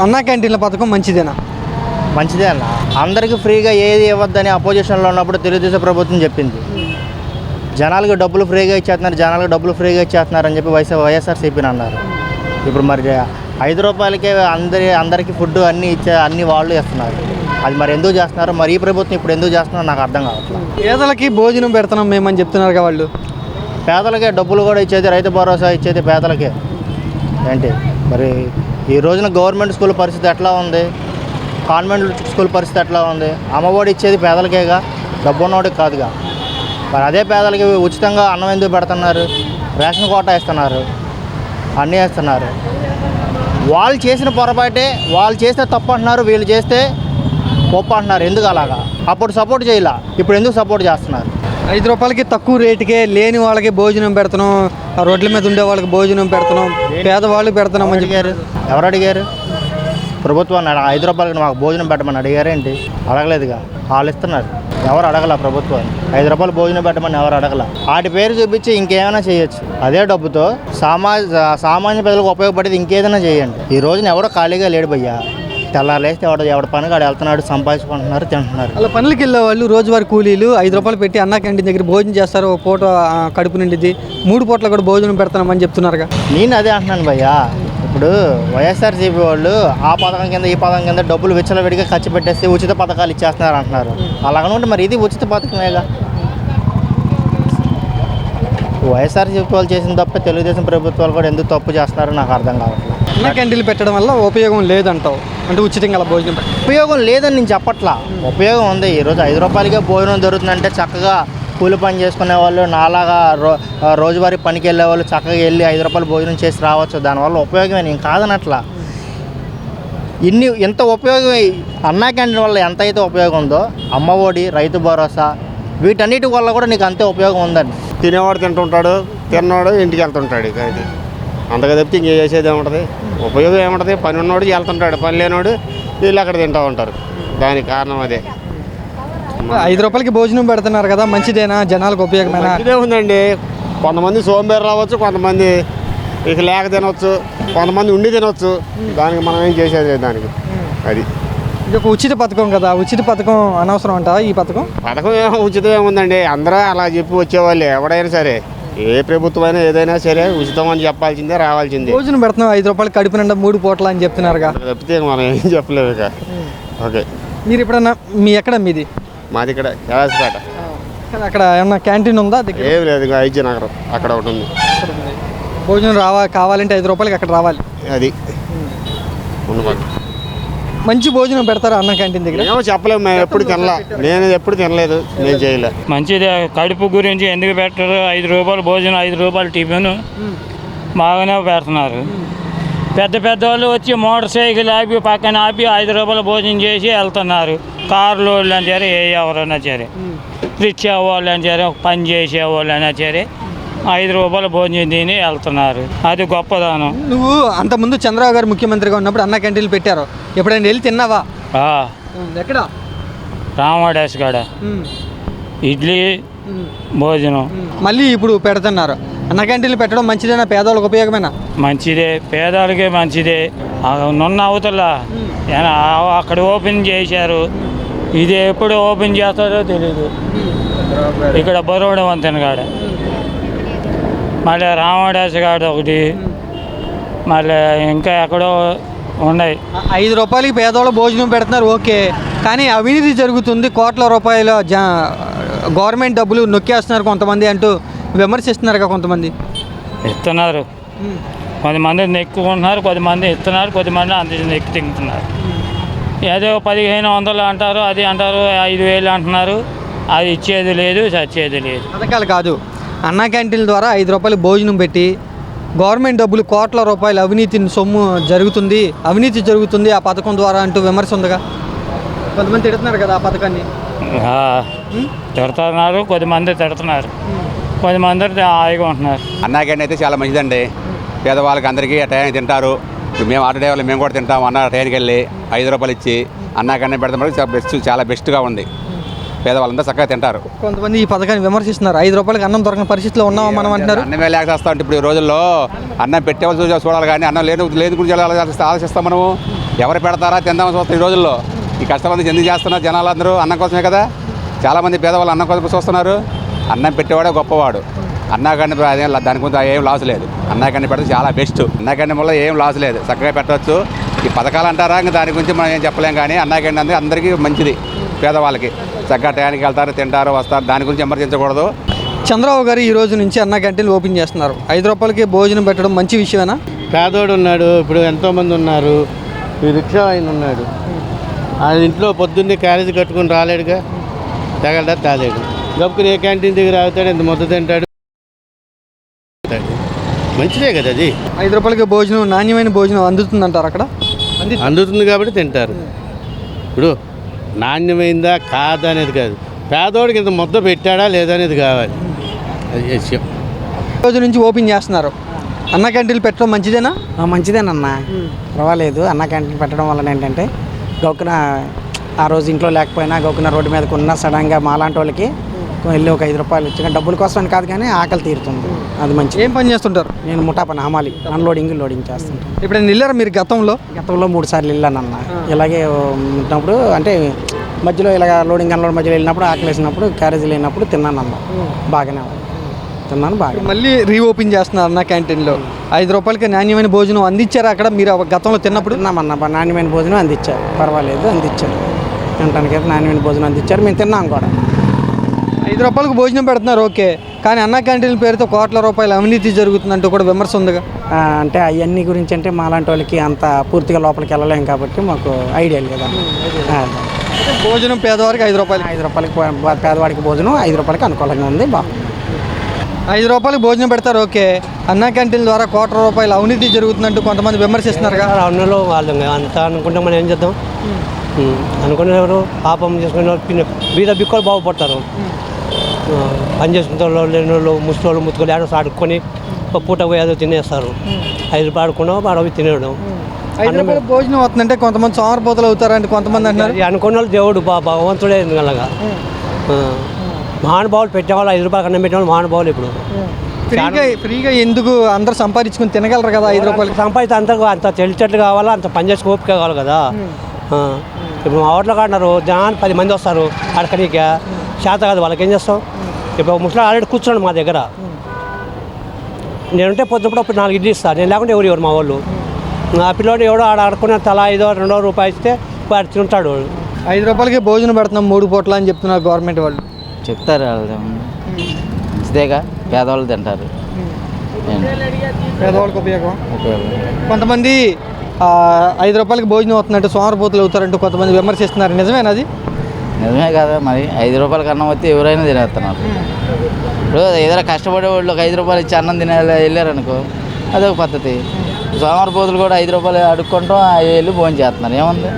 అన్నా క్యాంటీన్ల పథకం మంచిదేనా? మంచిదే అన్న. అందరికీ ఫ్రీగా ఏది ఇవ్వద్దని అపోజిషన్లో ఉన్నప్పుడు తెలుగుదేశం ప్రభుత్వం చెప్పింది. జనాలకు డబ్బులు ఫ్రీగా ఇచ్చేస్తున్నారు అని చెప్పి వైఎస్ఆర్సీపీని అన్నారు. ఇప్పుడు మరి 5 రూపాయలకే అందరికీ ఫుడ్ అన్నీ వాళ్ళు ఇస్తున్నారు. అది మరి ఎందుకు చేస్తున్నారు? మరి ఈ ప్రభుత్వం ఇప్పుడు ఎందుకు చేస్తున్నారో నాకు అర్థం కావట్లేదు. పేదలకి భోజనం పెడుతున్నాం మేమని చెప్తున్నారు వాళ్ళు. పేదలకే డబ్బులు కూడా ఇచ్చేది, రైతు భరోసా ఇచ్చేది పేదలకే. ఏంటి మరి ఈ రోజున గవర్నమెంట్ స్కూల్ పరిస్థితి ఎట్లా ఉంది, కాన్వెంట్ స్కూల్ పరిస్థితి ఎట్లా ఉంది? అమ్మఒడి ఇచ్చేది పేదలకేగా, డబ్బు ఉన్నవాడికి కాదుగా. మరి అదే పేదలకి ఉచితంగా అన్నం ఎందుకు పెడుతున్నారు? రేషన్ కోటా ఇస్తున్నారు, అన్నీ ఇస్తున్నారు. వాళ్ళు చేసిన పొరపాటే, వాళ్ళు చేస్తే తప్పు అంటున్నారు, వీళ్ళు చేస్తే గొప్ప అంటున్నారు. ఎందుకు అలాగా? అప్పుడు సపోర్ట్ చేయాల, ఇప్పుడు ఎందుకు సపోర్ట్ చేస్తున్నారు? 5 రూపాయలకి తక్కువ రేటుకే లేని వాళ్ళకి భోజనం పెడుతున్నాం, రోడ్ల మీద ఉండే వాళ్ళకి భోజనం పెడుతున్నాం, పేదవాళ్ళకి పెడుతున్నాం అని చెప్పారు. ఎవరు అడిగారు? ప్రభుత్వాన్ని 5 రూపాయలకి మాకు భోజనం పెట్టమని అడిగారేంటి? అడగలేదుగా. వాళ్ళు ఇస్తున్నారు. ఎవరు అడగల ప్రభుత్వాన్ని 5 రూపాయలు భోజనం పెట్టమని ఎవరు అడగల. వాటి పేరు చూపించి ఇంకేమైనా చేయొచ్చు. అదే డబ్బుతో సామాన్య ప్రజలకు ఉపయోగపడేది ఇంకేదైనా చేయండి. ఈ రోజున ఎవరో ఖాళీగా లేడు భయ్యా. తెల్లారేస్తే ఎవడ పని కాడు వెళ్తున్నాడు, సంపాదించుకుంటున్నారు, తింటున్నారు. అలా పనులకి వెళ్ళే వాళ్ళు రోజువారీ కూలీలు 5 రూపాయలు పెట్టి అన్నా క్యాంటీన్ దగ్గర భోజనం చేస్తారు. ఒక పూట కడుపు నిండిది, 3 పూటలు కూడా భోజనం పెడుతున్నామని చెప్తున్నారుగా. నేను అదే అంటున్నాను భయ్యా. ఇప్పుడు వైఎస్ఆర్సీపీ వాళ్ళు ఆ పథకం కింద ఈ పథకం కింద డబ్బులు విచ్చలవిడిగా ఖర్చు పెట్టేస్తే ఉచిత పథకాలు ఇచ్చేస్తున్నారు అంటున్నారు. అలాగనుకుంటే మరి ఇది ఉచిత పథకమేగా. వైఎస్ఆర్సీపీ వాళ్ళు చేసిన తప్ప తెలుగుదేశం ప్రభుత్వాలు కూడా ఎందుకు తప్పు చేస్తున్నారో నాకు అర్థం కావట్లేదు. అన్నా క్యాంటీన్లు పెట్టడం వల్ల ఉపయోగం లేదంటావు, అంటే ఉచితంగా అలా భోజనం ఉపయోగం లేదని నేను చెప్పట్లా, ఉపయోగం ఉంది. ఈరోజు 5 రూపాయలకే భోజనం దొరుకుతుందంటే చక్కగా కూలి పని చేసుకునే వాళ్ళు, నాలాగా రోజువారీ పనికి వెళ్ళే వాళ్ళు చక్కగా వెళ్ళి 5 రూపాయలు భోజనం చేసి రావచ్చు. దానివల్ల ఉపయోగమే, నేను కాదనట్లా. ఎంత ఉపయోగం అన్నా క్యాంటీన్ వల్ల ఎంత అయితే ఉపయోగం ఉందో, అమ్మఒడి, రైతు భరోసా, వీటన్నిటి వల్ల కూడా నీకు అంతే ఉపయోగం ఉందని. తినేవాడు తింటుంటాడు, తిన్నవాడు ఇంటికి వెళ్తుంటాడు. ఇక ఇది అంతగా తప్పితే ఇంక చేసేది ఏముంటుంది? ఉపయోగం ఏముంటుంది? పని ఉన్నవాడు వెళ్తుంటాడు, పని లేనివాడు వీళ్ళు అక్కడ తింటూ ఉంటారు. దానికి కారణం అదే. 5 రూపాయలకి భోజనం పెడుతున్నారు కదా, మంచిదేనా? జనాలకు ఉపయోగమేనా? ఇదే ఉందండి. కొంతమంది సోంబేరు రావచ్చు, కొంతమంది ఇక లేక తినవచ్చు, కొంతమంది ఉండి తినవచ్చు. దానికి మనం ఏం చేసేది లేదు. దానికి అది ఇది ఒక ఉచిత పథకం కదా, ఉచిత పథకం అనవసరం అంటావా? ఈ పథకం ఏమో ఉచితం ఏముందండి? అందరూ అలా చెప్పి వచ్చేవాళ్ళు. ఎవడైనా సరే, ఏ ప్రభుత్వం అయినా ఏదైనా సరే ఉచితం అని చెప్పాల్సిందే, రావాల్సిందే. భోజనం పెడుతున్నాం 5 రూపాయలు కడుపు నిండా 3 పూటలు అని చెప్తున్నారుగా. తప్పితే మనం ఏం చెప్పలేము ఇక. ఓకే, మీరు ఎప్పుడన్నా ఎక్కడ మీది? మాది ఇక్కడ యాదస్పేట. అక్కడ ఏమన్నా క్యాంటీన్ ఉందా? ఏం లేదు, ఇంకా ఐజీ నగరం అక్కడ ఒకటి ఉంది. భోజనం కావాలంటే 5 రూపాయలకి అక్కడ రావాలి. అది ఉన్నమాట. మంచి భోజనం పెడతారా అన్న క్యాంటీన్ దగ్గర? ఏమో చెప్పలేము, మేము ఎప్పుడు తినలా. నేను ఎప్పుడు తినలేదు, నేను చేయలే. మంచిదే. కడుపు గురించి ఎందుకు పెట్టరు? 5 రూపాయలు భోజనం, 5 రూపాయలు టిఫిన్ బాగానే పెడుతున్నారు. పెద్ద వాళ్ళు వచ్చి మోటార్ సైకిల్ ఆపి పక్కన ఆపి 5 రూపాయలు భోజనం చేసి వెళ్తున్నారు. కార్లు వాళ్ళు అని సరే, ఎవరైనా సరే, రిక్షా వాళ్ళు అని సరే, పని చేసేవాళ్ళు అయినా సరే 5 రూపాయలు భోజనం తిని వెళ్తున్నారు. అది గొప్పదానం. నువ్వు అంతకుముందు చంద్రబాబు గారు ముఖ్యమంత్రిగా ఉన్నప్పుడు అన్న క్యాంటీన్లు పెట్టారు, ఎప్పుడైనా వెళ్ళి తిన్నావా? ఎక్కడ? రామవాడేస్ కాడ ఇడ్లీ భోజనం. మళ్ళీ ఇప్పుడు పెడుతున్నారు. అన్న క్యాంటీన్లు పెట్టడం మంచిదేనా? పేదవాళ్ళకి ఉపయోగమేనా? మంచిదే, పేదవాళ్ళకే మంచిదే. నున్న అవతల అక్కడ ఓపెన్ చేశారు, ఇది ఎప్పుడు ఓపెన్ చేస్తారో తెలీదు. ఇక్కడ బరోడ వంతెన కాడ, మళ్ళీ రామవాడేస్ కాడ ఒకటి, మళ్ళీ ఇంకా ఎక్కడో ఉన్నాయి. 5 రూపాయలకి పేదవాళ్ళు భోజనం పెడుతున్నారు, ఓకే. కానీ అవినీతి జరుగుతుంది, కోట్ల రూపాయల గవర్నమెంట్ డబ్బులు నొక్కేస్తున్నారు కొంతమంది అంటూ విమర్శిస్తున్నారు కొంతమంది. ఇస్తున్నారు, కొంతమంది నెక్కుకుంటున్నారు, కొద్దిమంది ఇస్తున్నారు, కొద్దిమంది అంత నెక్కి తింటున్నారు. ఏదో 1500 అంటారు, అది అంటారు 5000 అంటున్నారు. అది ఇచ్చేది లేదు, చచ్చేది లేదు. పథకాలు కాదు, అన్నా క్యాంటీన్ల ద్వారా 5 రూపాయలు భోజనం పెట్టి గవర్నమెంట్ డబ్బులు కోట్ల రూపాయలు అవినీతి సొమ్ము అవినీతి జరుగుతుంది ఆ పథకం ద్వారా అంటూ విమర్శ ఉందిగా. కొంతమంది తిడుతున్నారు కదా ఆ పథకాన్ని. తిడుతున్నారు, కొద్దిమంది తిడుతున్నారు, కొద్దిమంది హాయిగా ఉంటున్నారు. అన్నా క్యాంటీన్ అయితే చాలా మంచిదండి. పేదవాళ్ళకి అందరికీ టైంకి తింటారు. మేము ఆటో డ్రైవర్లు మేము కూడా తింటాం. అన్న ట్రైన్కి వెళ్ళి 5 రూపాయలు ఇచ్చి అన్నా క్యాంటీన్ పెడతాం, చాలా బెస్ట్గా ఉంది. పేదవాళ్ళందరూ చక్కగా తింటారు. కొంతమంది ఈ పథకాన్ని విమర్శిస్తున్నారు. 5 రూపాయలకి అన్నం దొరకని పరిస్థితిలో ఉన్నామా మనం అంటున్నారు. అన్నమే లేక వస్తా ఉంటే ఇప్పుడు ఈ రోజుల్లో అన్నం పెట్టేవాళ్ళు చూడాలి, కానీ అన్నం లేదు గురించి ఆలోచిస్తాం మనము. ఎవరు పెడతారా తిందామని చూస్తారు ఈ రోజుల్లో. ఈ కష్టమంది ఎందుకు చేస్తున్నారు జనాలందరూ? అన్నం కోసమే కదా. చాలామంది పేదవాళ్ళు అన్నం కోసం చూస్తున్నారు. అన్నం పెట్టేవాడే గొప్పవాడు. అన్నాకండి అదే దాని గురించి ఏం లాస్ లేదు. అన్నాకండి పెడితే చాలా బెస్ట్. అన్నాకండి వల్ల ఏం లాస్ లేదు, చక్కగా పెట్టవచ్చు. ఈ పథకాలు అంటారా, ఇంకా దాని గురించి మనం ఏం చెప్పలేం. కానీ అన్నాకండి అంటే అందరికీ మంచిది. పేదవాళ్ళకి చక్కగా టయానికి వెళ్తారు, తింటారు, వస్తారు. దాని గురించి విమర్శించకూడదు. చంద్రబాబు గారు ఈ రోజు నుంచి అన్న క్యాంటీన్లు ఓపెన్ చేస్తున్నారు. 5 రూపాయలకి భోజనం పెట్టడం మంచి విషయమేనా? పేదోడు ఉన్నాడు, ఇప్పుడు ఎంతోమంది ఉన్నారు. ఈ రిక్షా ఆయన ఉన్నాడు, ఆయన ఇంట్లో పొద్దున్నే క్యారేజ్ కట్టుకుని రాలేడుగా, తగలడా తాలేడు. గప్పుకుని ఏ క్యాంటీన్ దగ్గర ఆగుతాడు, ఎంత ముద్ద తింటాడు. మంచిదే కదా అది. 5 రూపాయలకి భోజనం, నాణ్యమైన భోజనం అందుతుందంటారు అక్కడ? అందుతుంది కాబట్టి తింటారు. ఇప్పుడు నాణ్యమైందా కాదా అనేది కాదు, పేదోడికి ఇంత ముద్ద పెట్టాడా లేదా అనేది కావాలి. అది విషయం. రోజు నుంచి ఓపెన్ చేస్తున్నారు. అన్న క్యాంటీన్లు పెట్టడం మంచిదేనా? మంచిదేనన్నా, పర్వాలేదు. అన్న క్యాంటీన్ పెట్టడం వలన ఏంటంటే గౌకున ఆ రోజు ఇంట్లో లేకపోయినా గౌకున రోడ్డు మీదకి ఉన్న సడన్గా మాలాంటి వాళ్ళకి వెళ్ళి ఒక 5 రూపాయలు ఇచ్చిన డబ్బుల కోసం అని కాదు, కానీ ఆకలి తీరుతుంది. అది మంచి. ఏం పని చేస్తుంటారు? నేను ముఠా పని హమాలి, అన్లోడింగ్ లోడింగ్ చేస్తుంటాను. ఇప్పుడు వెళ్ళారా మీరు గతంలో? గతంలో 3 సార్లు వెళ్ళానన్న. ఇలాగే ఉన్నప్పుడు అంటే మధ్యలో ఇలాగ లోడింగ్ అన్లోడ్ మధ్యలో వెళ్ళినప్పుడు ఆకలి వేసినప్పుడు క్యారేజీలు వెళ్ళినప్పుడు తిన్నాను అన్న. బాగానే తిన్నాను బాగా. మళ్ళీ రీఓపెన్ చేస్తున్నారు అన్న క్యాంటీన్లో. 5 రూపాయలకి నాణ్యమైన భోజనం అందించారు అక్కడ మీరు గతంలో తిన్నప్పుడు? తిన్నామన్న, నాణ్యమైన భోజనం అందించారు, పర్వాలేదు అందించారు. తినడానికైతే నాణ్యమైన భోజనం అందించారు, మేము తిన్నాం కూడా. 5 రూపాయలకు భోజనం పెడుతున్నారు ఓకే, కానీ అన్న క్యాంటీన్ల పేరుతో కోట్ల రూపాయల అవినీతి జరుగుతుందంటూ కూడా విమర్శ ఉందిగా. అంటే అవన్నీ గురించి అంటే మాలాంటి వాళ్ళకి అంత పూర్తిగా లోపలికి వెళ్ళలేం కాబట్టి మాకు ఐడియా లేదా. భోజనం పేదవారికి 5 రూపాయలు. 5 రూపాయలకి పేదవాడికి భోజనం 5 రూపాయలకి అనుకూలంగా ఉంది. బాగా 5 రూపాయలకు భోజనం పెడతారు ఓకే, అన్న క్యాంటీన్ ద్వారా కోట్ల రూపాయల అవినీతి జరుగుతుందంటూ కొంతమంది విమర్శిస్తున్నారు కదా. అవునలో వాళ్ళు అంత అనుకుంటే మనం ఏం చేద్దాం? అనుకునేవారు పాపం చేసుకునే వాళ్ళు బీద బిక్కులు బాగుపడతారు. పని చేసుకునే వాళ్ళు, లేని వాళ్ళు, ముసలి వాళ్ళు, ముత్తులు ఏడో అడుక్కొని పూట పోయి ఏదో తినేస్తారు. 5 రూపాయలు ఆడుకున్నావు వాడు తినేయడం. 5 రూపాయల భోజనం అవుతుందంటే కొంతమంది సోమరపోతలు అవుతారంటే కొంతమంది అంటున్నారు. అనుకున్న వాళ్ళు దేవుడు భగవంతుడే అలాగా. మహానుభావులు పెట్టేవాళ్ళు 5 రూపాయలు కన్నా పెట్టేవాళ్ళు మహానుభావులు. ఇప్పుడు ఫ్రీగా ఎందుకు అందరూ సంపాదించుకుని తినగలరు కదా 5 రూపాయలు సంపాదించి అంత తెలిసేట్లు కావాలా, అంత పని చేసి ఓపిక కావాలి కదా. ఇప్పుడు మా ఓట్లో కాడినారు జనాన్ని 10 మంది వస్తారు అడకనీక చేత కాదు, వాళ్ళకి ఏం చేస్తాం? ఇప్పుడు ముసలి ఆల్రెడీ కూర్చున్నాడు మా దగ్గర. నేనుంటే పొద్దునప్పుడు అప్పుడు 4 ఇడ్లీ ఇస్తాను, నేను లేకుంటే ఎవరు మా వాళ్ళు. ఆ పిల్లోడు ఎవడో ఆడ ఆడుకున్న తలా 5-2 రూపాయలు ఇస్తే వాడు తింటాడు. 5 రూపాయలకి భోజనం పెడుతున్నాం 3 పూట్ల అని చెప్తున్నారు గవర్నమెంట్ వాళ్ళు. చెప్తారు వాళ్ళు, మంచిదేగా, పేదవాళ్ళు తింటారు. పేదవాళ్ళకి ఉపయోగం. కొంతమంది 5 రూపాయలకి భోజనం అవుతున్నట్టు సోమరపోతులు అవుతారంటూ కొంతమంది విమర్శిస్తున్నారు, నిజమేనా అది? నిజమే కదా, మరి 5 రూపాయలకి అన్నం వస్తే ఎవరైనా తినేస్తున్నారు. ఇప్పుడు ఏదైనా కష్టపడే వాళ్ళు 5 రూపాయలు ఇచ్చి అన్నం వెళ్ళారనుకో, అదొక పద్ధతి. సోమరపోతులు కూడా 5 రూపాయలు అడుక్కుంటాం, వెళ్ళి భోజనం చేస్తున్నారు. ఏముంది?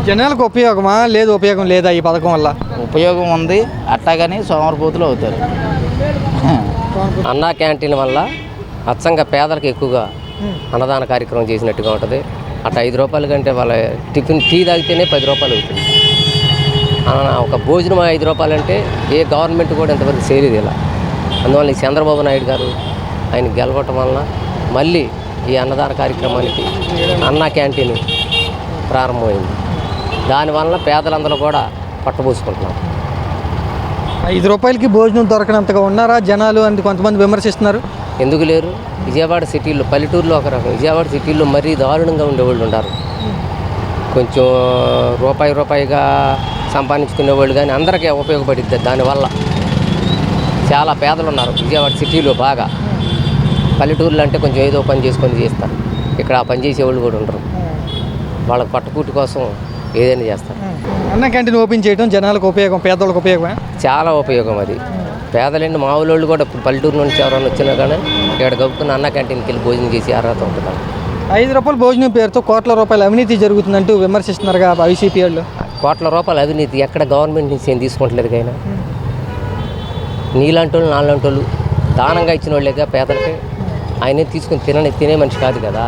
జనాలకు ఉపయోగమా లేదు ఉపయోగం లేదా ఈ పథకం వల్ల? ఉపయోగం ఉంది, అట్టాగాని సోమరపోతులు అవుతారు. అన్నా క్యాంటీన్ వల్ల అచ్చంగా పేదలకు ఎక్కువగా అన్నదాన కార్యక్రమం చేసినట్టుగా ఉంటుంది. అట్లా 5 రూపాయల కంటే వాళ్ళ టిఫిన్ టీ తాగితేనే 10 రూపాయలు అవుతుంది. ఒక భోజనం 5 రూపాయలు అంటే ఏ గవర్నమెంట్ కూడా ఇంతవరకు చేయలేదు ఇలా. అందువల్ల ఈ చంద్రబాబు నాయుడు గారు ఆయన గెలవటం వలన మళ్ళీ ఈ అన్నదాన కార్యక్రమానికి అన్నా క్యాంటీన్ ప్రారంభమైంది. దానివల్ల పేదలందరూ కూడా పట్టబోసుకుంటున్నారు. 5 రూపాయలకి భోజనం దొరకనంతగా ఉన్నారా జనాలు అని కొంతమంది విమర్శిస్తున్నారు. ఎందుకు లేరు? విజయవాడ సిటీల్లో, పల్లెటూరులో ఒక రకం, విజయవాడ సిటీల్లో మరీ దారుణంగా ఉండేవాళ్ళు ఉన్నారు. కొంచెం రూపాయిగా సంపాదించుకునేవాళ్ళు, కానీ అందరికీ ఉపయోగపడిద్ది. దానివల్ల చాలా పేదలు ఉన్నారు విజయవాడ సిటీలో. బాగా పల్లెటూరులో అంటే కొంచెం ఏదో పని చేసుకొని చేస్తారు. ఇక్కడ ఆ పని చేసేవాళ్ళు కూడా ఉండరు. వాళ్ళకి పట్టుకూటి కోసం ఏదైనా చేస్తారు. అన్న క్యాంటీన్ ఓపెన్ చేయడం జనాలకు ఉపయోగం, పేదవాళ్ళకి ఉపయోగమే. చాలా ఉపయోగం అది. పేదలండి మామూలు వాళ్ళు కూడా ఇప్పుడు పల్లెటూరు నుంచి ఎవరైనా వచ్చినా కానీ ఇక్కడ గబుక్కున్న అన్న క్యాంటీన్కి వెళ్ళి భోజనం చేసి అర్హత ఉంటుంది. 5 రూపాయల భోజనం పేరుతో కోట్ల రూపాయల అవినీతి జరుగుతుందంటూ విమర్శిస్తున్నారుగా వైసీపీ వాళ్ళు. కోట్ల రూపాయల అవినీతి ఎక్కడ గవర్నమెంట్ నుంచి ఏం తీసుకుంటలేదు. కానీ నీలాంటి వాళ్ళు నాలాంటి వాళ్ళు దానంగా ఇచ్చిన వాళ్ళేగా పేదలకి. ఆయనే తీసుకుని తినే మనిషి కాదు కదా.